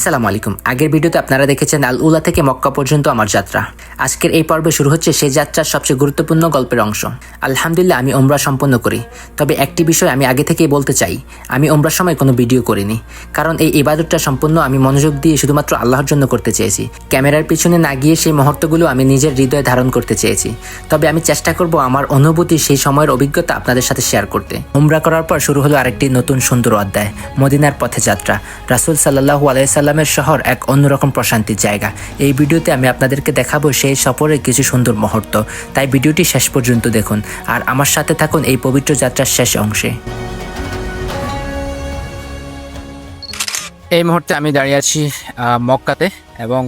আসসালামু আলাইকুম। আগের ভিডিওতে আপনারা দেখেছেন আল উলা থেকে মক্কা পর্যন্ত আমার যাত্রা। আজকের এই পর্বে শুরু হচ্ছে সেই যাত্রার সবচেয়ে গুরুত্বপূর্ণ গল্পের অংশ। আলহামদুলিল্লাহ আমি ওমরা সম্পন্ন করি। তবে একটি বিষয় আমি আগে থেকেই বলতে চাই, আমি ওমরার সময় কোনো ভিডিও করিনি, কারণ এই ইবাদতটা সম্পূর্ণ আমি মনোযোগ দিয়ে শুধুমাত্র আল্লাহর জন্য করতে চেয়েছি। ক্যামেরার পিছনে না গিয়ে সেই মুহূর্তগুলো আমি নিজের হৃদয়ে ধারণ করতে চেয়েছি। তবে আমি চেষ্টা করব আমার অনুভূতি, সেই সময়ের অভিজ্ঞতা আপনাদের সাথে শেয়ার করতে। ওমরা করার পর শুরু হলো আরেকটি নতুন সুন্দর অধ্যায়, মদিনার পথে যাত্রা। রাসূল সাল্লাল্লাহু আলাইহি সাল্লামের শহর এক অন্যরকম প্রশান্তির জায়গা। এই ভিডিওতে আমি আপনাদেরকে দেখাবো সেই সফরের কিছু সুন্দর মুহূর্ত, তাই ভিডিওটি শেষ পর্যন্ত দেখুন আর আমার সাথে থাকুন এই পবিত্র যাত্রার শেষ অংশে। এই মুহূর্তে আমি দাঁড়িয়ে আছি মক্কাতে, এবং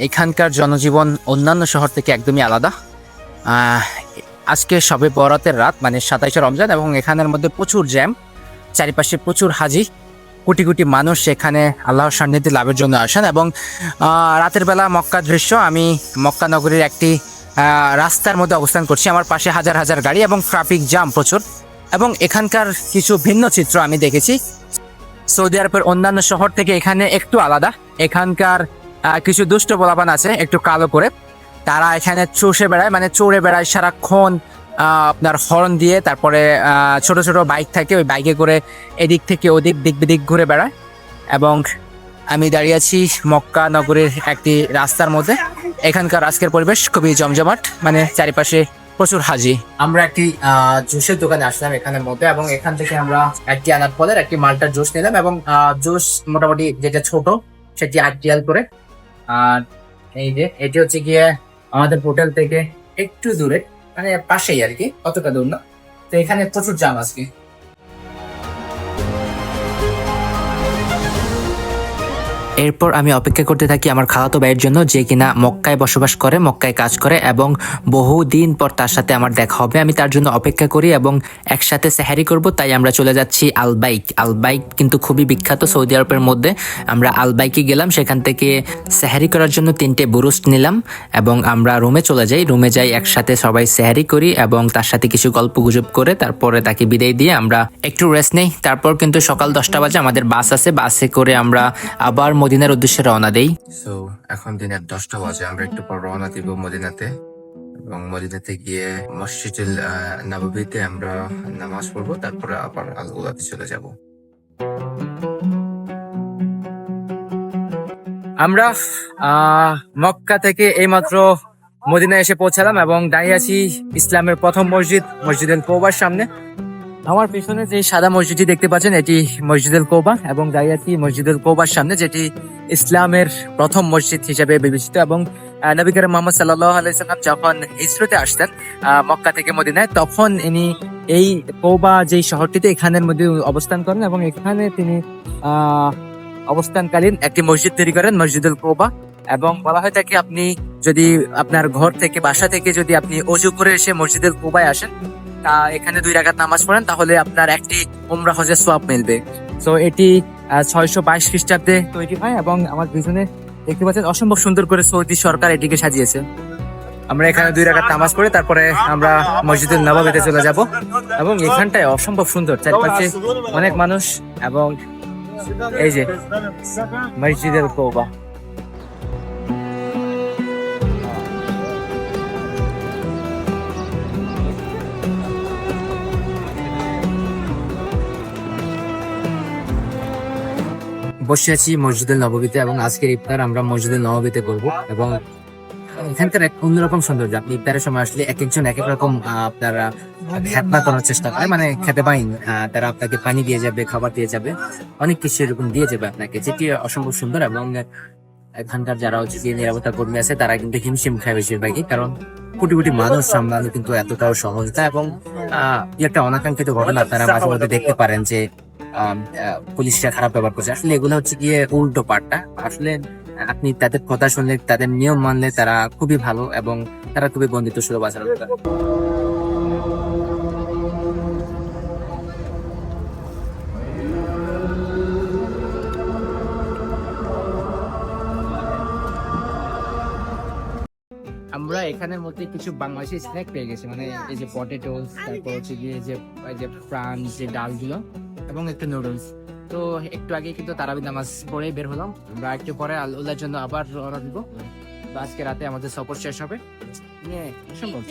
এখানকার জনজীবন অন্যান্য শহর থেকে একদমই আলাদা। আজকে সবে বরাতের রাত, মানে 27শে রমজান, এবং এখানের মধ্যে প্রচুর জ্যাম, চারিপাশে প্রচুর হাজি, কোটি কোটি মানুষ এখানে আল্লাহর সান্নিধ্যে লাভের জন্য আসেন। এবং রাতের বেলা মক্কার দৃশ্য, আমি মক্কা নগরীর একটি রাস্তার মধ্যে অবস্থান করছি। আমার পাশে হাজার হাজার গাড়ি এবং ট্রাফিক জ্যাম প্রচুর। এবং এখানকার কিছু ভিন্ন চিত্র আমি দেখেছি। সৌদি আরবের অন্যান্য শহর থেকে এখানে একটু আলাদা। এখানকার কিছু দুষ্ট পোলাপান আছে একটু কালো করে, তারা এখানে চষে বেড়ায়, মানে চড়ে বেড়ায় সারাক্ষণ, আপনার হর্ন দিয়ে। তারপরে ছোট ছোট বাইক থাকে, ওই বাইকে করে এদিক থেকে ওদিক দিক বিদিক ঘুরে বেড়ায়। এবং আমি দাঁড়িয়ে আছি মক্কা নগরীর একটি রাস্তার মধ্যে। এখানকার আজকের পরিবেশ খুবই জমজমাট, মানে চারিপাশে প্রচুর হাজি। আমরা একটি জুসের দোকানে আসলাম এখানের মধ্যে, এবং এখান থেকে আমরা একটি আনার ফলের একটি মাল্টার জুস নিলাম। এবং জুস মোটামুটি যেটা ছোট সেটি 8 রিয়াল করে। আর এই যে এটি হচ্ছে গিয়ে আমাদের হোটেল থেকে একটু দূরে, মানে পাশেই আর কি, অতটা দূর না। তো এখানে প্রচুর জ্যাম আজকে। এরপর আমি অপেক্ষা করতে থাকি আমার খালাতো ভাইয়ের জন্য, যে কিনা মক্কায় বসবাস করে, মক্কায় কাজ করে, এবং বহুদিন পর তার সাথে আমার দেখা হবে। আমি তার জন্য অপেক্ষা করি এবং একসাথে সেহারি করব। তাই আমরা চলে যাচ্ছি আলবাইক। আলবাইক কিন্তু খুবই বিখ্যাত সৌদি আরবের মধ্যে। আমরা আলবাইকে গেলাম, সেখান থেকে সেহারি করার জন্য 3টে বুরুস্ট নিলাম, এবং আমরা রুমে চলে যাই। রুমে যাই, একসাথে সবাই সেহারি করি এবং তার সাথে কিছু গল্প গুজব করে তারপরে তাকে বিদায় দিয়ে আমরা একটু রেস্ট নেই। তারপর কিন্তু সকাল 10টা বাজে, আমাদের বাস আছে, বাসে করে আমরা আবার মদিনার উদ্দেশ্যে রওনা দেই। সো এখন দিনের 10টা বাজে, আমরা একটু পর রওনা দিব মদিনাতে। এবং মদিনাতে গিয়ে মসজিদুল নববীতে আমরা নামাজ পড়বো, তারপরে আবার আল উলাতে চলে যাব। আমরা মক্কা থেকে এইমাত্র মদিনায় এসে পৌঁছালাম এবং দাঁড়িয়ে আছি ইসলামের প্রথম মসজিদ, মসজিদুল কৌবার সামনে। আমার পিছনে যে সাদা মসজিদটি দেখতে পাচ্ছেন, এটি মসজিদুল কৌবা, এবং দাঁড়িয়ে আছি মসজিদুল কৌবার সামনে, যেটি ইসলামের প্রথম মসজিদ হিসেবে বিবেচিত। এবং নবী করিম মুহাম্মদ সাল্লাল্লাহু আলাইহি সাল্লাম যখন হিজরতে আসতেন মক্কা থেকে মদিনায়, তখন ইনি এই কৌবা যেই শহরটিতে, এখানের মধ্যে অবস্থান করেন, এবং এখানে তিনি অবস্থানকালীন একটি মসজিদ তৈরি করেন, মসজিদুল কৌবা। এবং বলা হয় থাকে, আপনি যদি আপনার ঘর থেকে, বাসা থেকে যদি আপনি অজু করে এসে মসজিদুল কৌবায় আসেন, এখানে 2 রাকাত নামাজ পড়েন, তাহলে আপনার একটি উমরা হজের সওয়াব মিলবে। তো এটি 622 খ্রিস্টাব্দে তৈরি হয়, এবং আমার পিছনে দেখতে পাচ্ছেন অসম্ভব সুন্দর করে সৌদি সরকার এটিকে সাজিয়েছে। আমরা এখানে 2 রাকাত নামাজ পড়ে তারপরে আমরা মসজিদুল নববীতে চলে যাব। এবং এখানটায় অসম্ভব সুন্দর, চারপাশে অনেক মানুষ, এবং এই যে মসজিদুল কৌবা। বসে আছি মসজিদুল নববীতে, এবং আজকের ইফতার আমরা মসজিদুল নববীতে করব। এবং এখানকার এক অন্যরকম সৌন্দর্য। আপনি ইফতারের সময় আসলে এক একজন এক এক রকম আপনারা খেতনা করার চেষ্টা করে, মানে খেতে পাইন, তারা আপনাকে পানি দিয়ে যাবে, খাবার দিয়ে যাবে, অনেক কিছু এরকম দিয়ে যাবে আপনাকে, যেটি অসম্ভব সুন্দর। এবং এখানকার যারা হচ্ছে যে নিরাপত্তা কর্মী আছে, তারা কিন্তু হিমশিম খায় বেশিরভাগই, কারণ কোটি কোটি মানুষ সামলানো কিন্তু এতটাও সহজ না। এবং একটা অনাকাঙ্ক্ষিত ঘটনা আপনারা মাঝে মধ্যে দেখতে পারেন যে পুলিশরা খারাপ ব্যবহার করছে। আসলে এগুলো হচ্ছে গিয়ে উল্টো পাল্টা। আসলে আপনি তাদের কথা শুনলে, তাদের নিয়ম মানলে তারা খুবই ভালো, এবং তারা খুবই বন্ধুত্ব সুলভ আচরণ করে। আমরা এখানের মধ্যে কিছু বাংলাদেশি স্ন্যাক পেয়ে গেছি, মানে এই যে পটেটোস, তারপর হচ্ছে গিয়ে যে প্রাণ, যে ডালগুলো, এবং একটা নুডলস। তো একটু আগে কিন্তু তারাবি নামাজ পড়ে বের হলাম, আমরা একটু পরে আল উলার জন্য আবার রওনা দিব। তো আজকে রাতে আমাদের সফর শেষ হবে। সম্ভব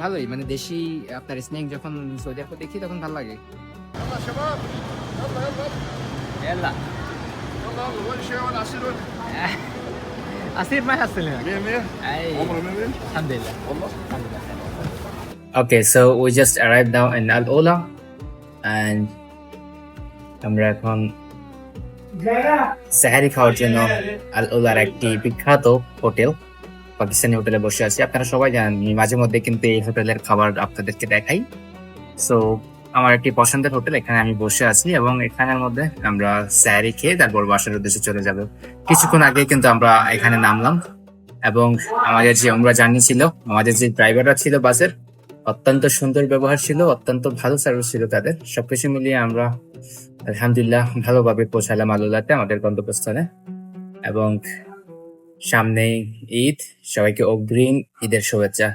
ভালোই, মানে দেশি আপনার স্নেক যখন সৌদি আরবে দেখি তখন ভালো লাগে। يلا شباب يلا يلا يلا يلا وين شيء وين عصير وين عصير ما يحصل هنا. 100 100 أي. عمره 100 الحمد لله. والله Okay, so we just arrived now in Al Ola and আমরা এখন সাহারি খাওয়ার জন্য আল ওলার একটি বিখ্যাত হোটেল, পাকিস্তানি হোটেলে বসে আছি। আপনারা সবাই জানেন আমি মাঝে মধ্যে কিন্তু এই হোটেলের খাবার আপনাদেরকে দেখাই। সো আমার একটি পছন্দের হোটেল, এখানে আমি বসে আছি এবং এখানের মধ্যে আমরা সাহারি খেয়ে তারপর বাসার উদ্দেশ্যে চলে যাব। কিছুক্ষণ আগে কিন্তু আমরা এখানে নামলাম এবং আমাদের যে উমরা জার্নি ছিল, আমাদের যে ড্রাইভাররা ছিল বাসের, অত্যন্ত সুন্দর ব্যবহার ছিল, অত্যন্ত ভালো সার্ভিস ছিল তাদের। সবকিছু মিলিয়ে আমরা আলহামদুলিল্লাহ ভালোভাবে পৌঁছালাম আল উলাতে, আমাদের গন্তব্যস্থানে। এবং সামনেই ঈদ, সবাইকে অগ্রিম ঈদের শুভেচ্ছা।